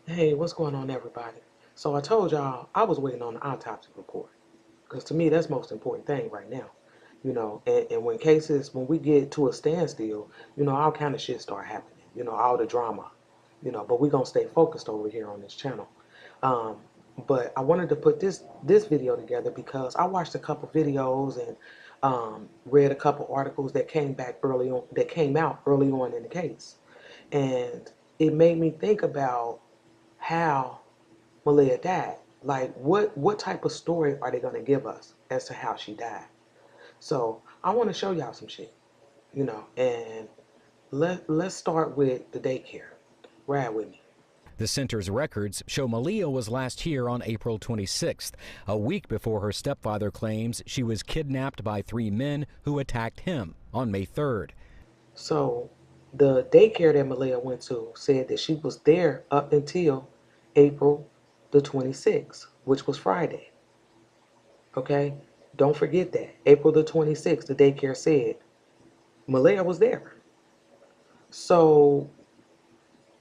Hey, what's going on, everybody? So I told y'all I was waiting on the autopsy report because to me that's the most important thing right now. And when we get to a standstill, all kind of shit start happening. All the drama. But we gonna stay focused over here on this channel. Um, but I wanted to put this video together because I watched a couple videos and read a couple articles that came out early on in the case, and it made me think about how Maleah died. Like, what type of story are they gonna give us as to how she died? So I want to show y'all some shit, and let's start with the daycare. Ride with me. The center's records show Maleah was last here on April 26th, a week before her stepfather claims she was kidnapped by 3 men who attacked him on May 3rd. So the daycare that Maleah went to said that she was there up until April the 26th, which was Friday. Okay, don't forget that April the 26th, the daycare said Maleah was there. So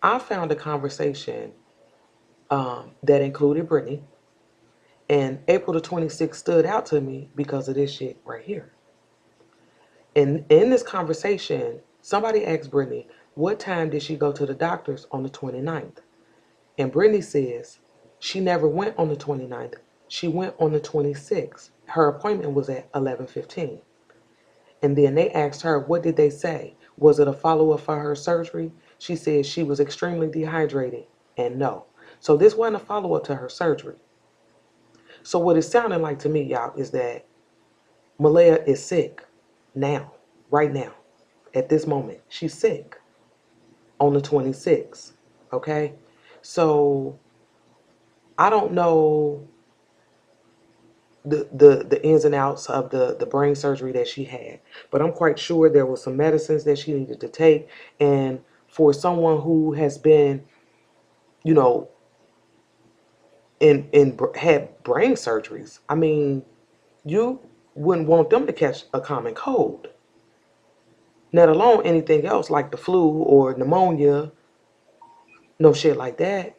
I found a conversation that included Brittany, and April the 26th stood out to me because of this shit right here. And in this conversation, somebody asked Brittany, what time did she go to the doctor's on the 29th? And Brittany says she never went on the 29th. She went on the 26th. Her appointment was at 11:15. And then they asked her, what did they say? Was it a follow-up for her surgery? She said she was extremely dehydrated, and no. So this wasn't a follow-up to her surgery. So what it's sounding like to me, y'all, is that Maleah is sick now, right now, at this moment. She's sick on the 26th, okay? So I don't know the ins and outs of the brain surgery that she had, but I'm quite sure there was some medicines that she needed to take. And for someone who has been, you know, in had brain surgeries, I mean, you wouldn't want them to catch a common cold, let alone anything else like the flu or pneumonia, no shit like that.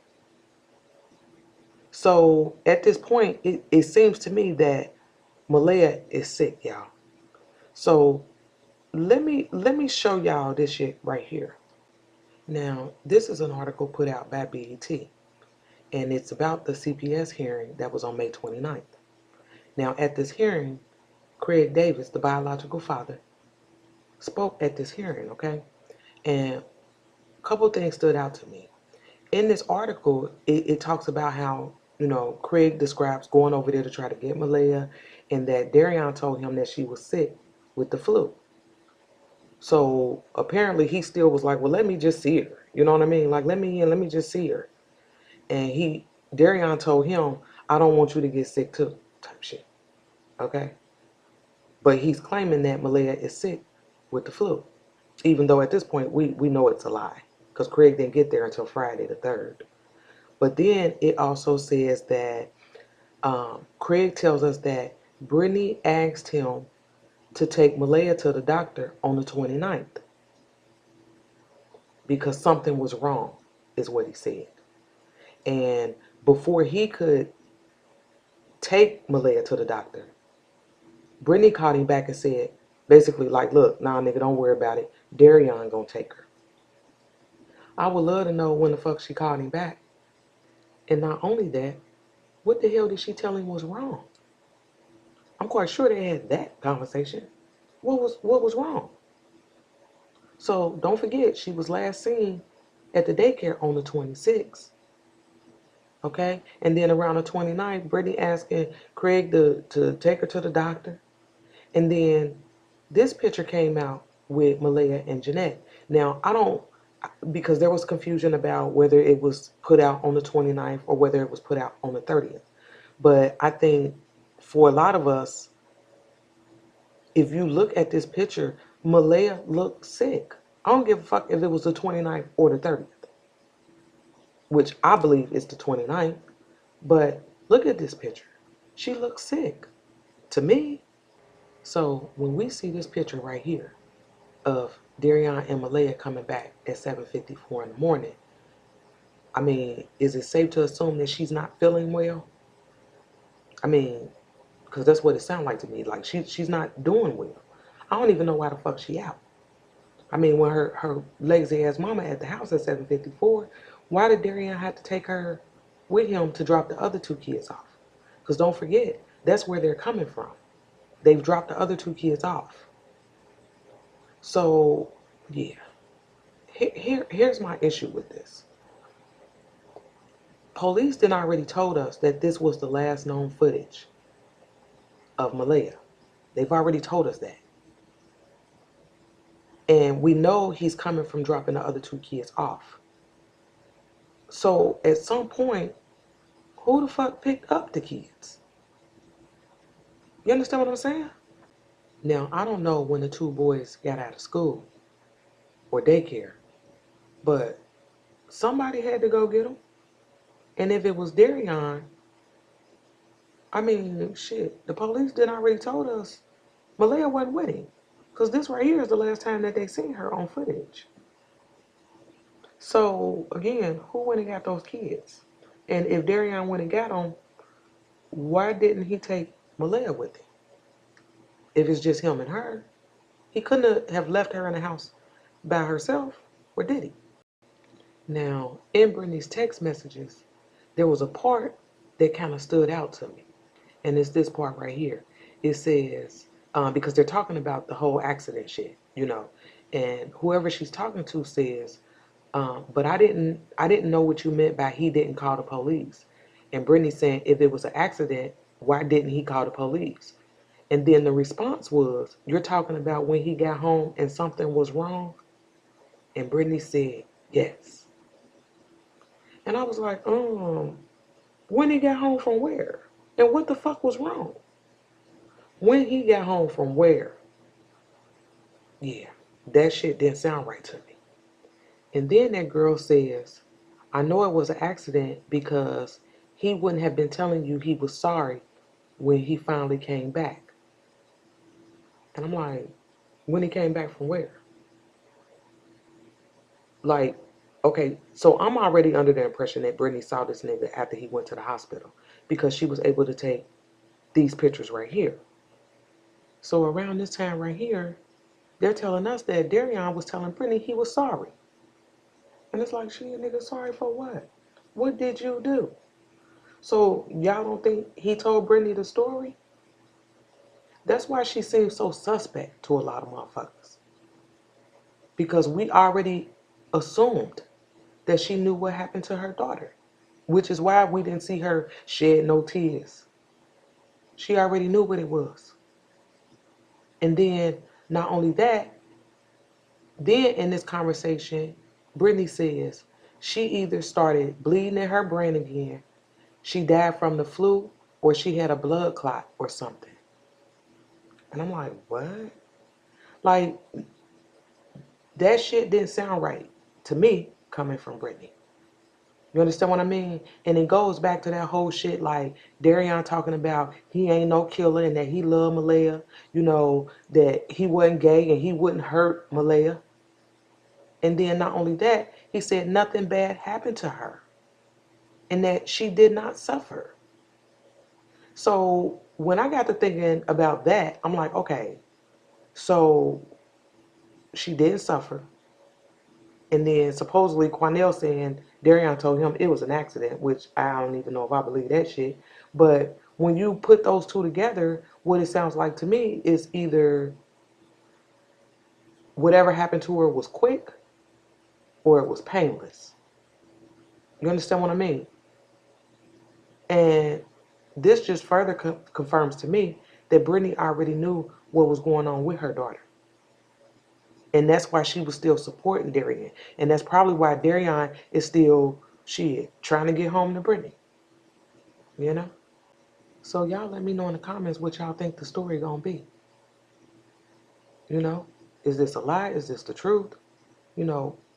So at this point, it seems to me that Maleah is sick, y'all. So let me show y'all this shit right here. Now, this is an article put out by BET, and it's about the CPS hearing that was on May 29th. Now, at this hearing, Craig Davis, the biological father, spoke at this hearing, okay? And a couple things stood out to me. In this article, it talks about how, Craig describes going over there to try to get Maleah, and that Darion told him that she was sick with the flu. So apparently he still was like, well, let me just see her. You know what I mean? Like, let me in, let me just see her. And Darion told him, I don't want you to get sick too, type shit. Okay? But he's claiming that Maleah is sick with the flu. Even though at this point we know it's a lie. Because Craig didn't get there until Friday the 3rd. But then it also says that Craig tells us that Brittany asked him to take Maleah to the doctor on the 29th because something was wrong, is what he said. And before he could take Maleah to the doctor, Brittany called him back and said, basically like, look, nah, nigga, don't worry about it. Darion gonna take her. I would love to know when the fuck she called him back. And not only that, what the hell did she tell him was wrong? I'm quite sure they had that conversation. What was wrong? So don't forget, she was last seen at the daycare on the 26th. Okay? And then around the 29th, Brittany asking Craig to take her to the doctor. And then this picture came out with Maleah and Jeanette. Now, I don't, because there was confusion about whether it was put out on the 29th or whether it was put out on the 30th. But I think for a lot of us, if you look at this picture, Maleah looked sick. I don't give a fuck if it was the 29th or the 30th, which I believe is the 29th. But look at this picture. She looks sick to me. So when we see this picture right here of Darion and Maleah coming back at 7:54 in the morning, I mean, is it safe to assume that she's not feeling well? I mean, because that's what it sounds like to me. Like she's not doing well. I don't even know why the fuck she out. I mean, when her lazy ass mama at the house at 7:54, why did Darian have to take her with him to drop the other two kids off? Because don't forget, that's where they're coming from. They've dropped the other two kids off. So, yeah. Here's my issue with this. Police then already told us that this was the last known footage of Maleah. They've already told us that. And we know he's coming from dropping the other two kids off. So at some point, who the fuck picked up the kids? You understand what I'm saying? Now, I don't know when the two boys got out of school or daycare, but somebody had to go get them. And if it was Darian, I mean, shit, the police did already told us Maleah wasn't with him. Because this right here is the last time that they seen her on footage. So, again, who went and got those kids? And if Darian went and got them, why didn't he take Maleah with him? If it's just him and her, he couldn't have left her in the house by herself, or did he? Now, in Brittany's text messages, there was a part that kind of stood out to me. And it's this part right here. It says, because they're talking about the whole accident shit, and whoever she's talking to says, but I didn't know what you meant by he didn't call the police. And Brittany's saying, if it was an accident, why didn't he call the police? And then the response was, you're talking about when he got home and something was wrong? And Brittany said, yes. And I was like, when he got home from where? And what the fuck was wrong? When he got home from where? Yeah, that shit didn't sound right to me. And then that girl says, I know it was an accident because he wouldn't have been telling you he was sorry when he finally came back. And I'm like, when he came back from where? Like, okay, so I'm already under the impression that Brittany saw this nigga after he went to the hospital because she was able to take these pictures right here. So around this time right here, they're telling us that Darian was telling Brittany he was sorry. And it's like, shit, nigga, sorry for what? What did you do? So y'all don't think he told Brittany the story? That's why she seems so suspect to a lot of motherfuckers. Because we already assumed that she knew what happened to her daughter, which is why we didn't see her shed no tears. She already knew what it was. And then, not only that, then in this conversation, Brittany says she either started bleeding in her brain again, she died from the flu, or she had a blood clot or something. And I'm like, what? Like, that shit didn't sound right to me coming from Brittany. You understand what I mean? And it goes back to that whole shit like Darian talking about he ain't no killer and that he loved Maleah, that he wasn't gay and he wouldn't hurt Maleah. And then not only that, he said nothing bad happened to her and that she did not suffer. So when I got to thinking about that, I'm like, okay, so she didn't suffer. And then supposedly Quanell saying Darian told him it was an accident, which I don't even know if I believe that shit. But when you put those two together, what it sounds like to me is either whatever happened to her was quick or it was painless. You understand what I mean? And this just further confirms to me that Brittany already knew what was going on with her daughter. And that's why she was still supporting Darian. And that's probably why Darian is still, trying to get home to Brittany. You know? So y'all let me know in the comments what y'all think the story gonna be. You know? Is this a lie? Is this the truth?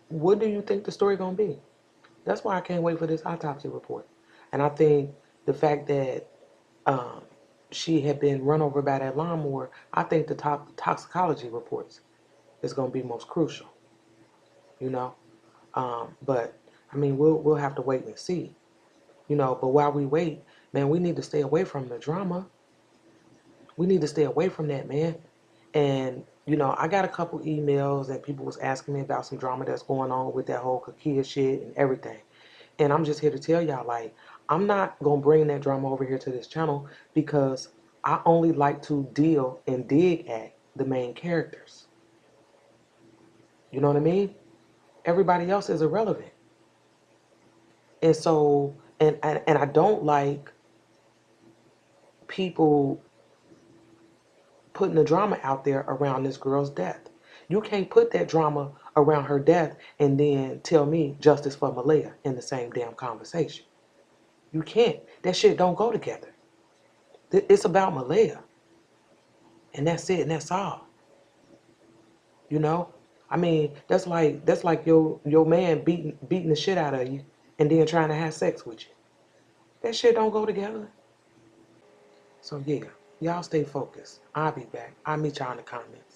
What do you think the story gonna be? That's why I can't wait for this autopsy report. And I think the fact that she had been run over by that lawnmower, I think the toxicology reports is gonna be most crucial. But I mean, we'll have to wait and see, you know. But while we wait, man, we need to stay away from the drama. We need to stay away from that, man. And you know, I got a couple emails and people was asking me about some drama that's going on with that whole Kakia shit and everything. And I'm just here to tell y'all, like, I'm not gonna bring that drama over here to this channel because I only like to deal and dig at the main characters. You know what I mean? Everybody else is irrelevant. And so, and I don't like people putting the drama out there around this girl's death. You can't put that drama around her death and then tell me justice for Maleah in the same damn conversation. You can't. That shit don't go together. It's about Maleah, and that's it, and that's all. You know, I mean, that's like your man beating the shit out of you, and then trying to have sex with you. That shit don't go together. So yeah, y'all stay focused. I'll be back. I'll meet y'all in the comments.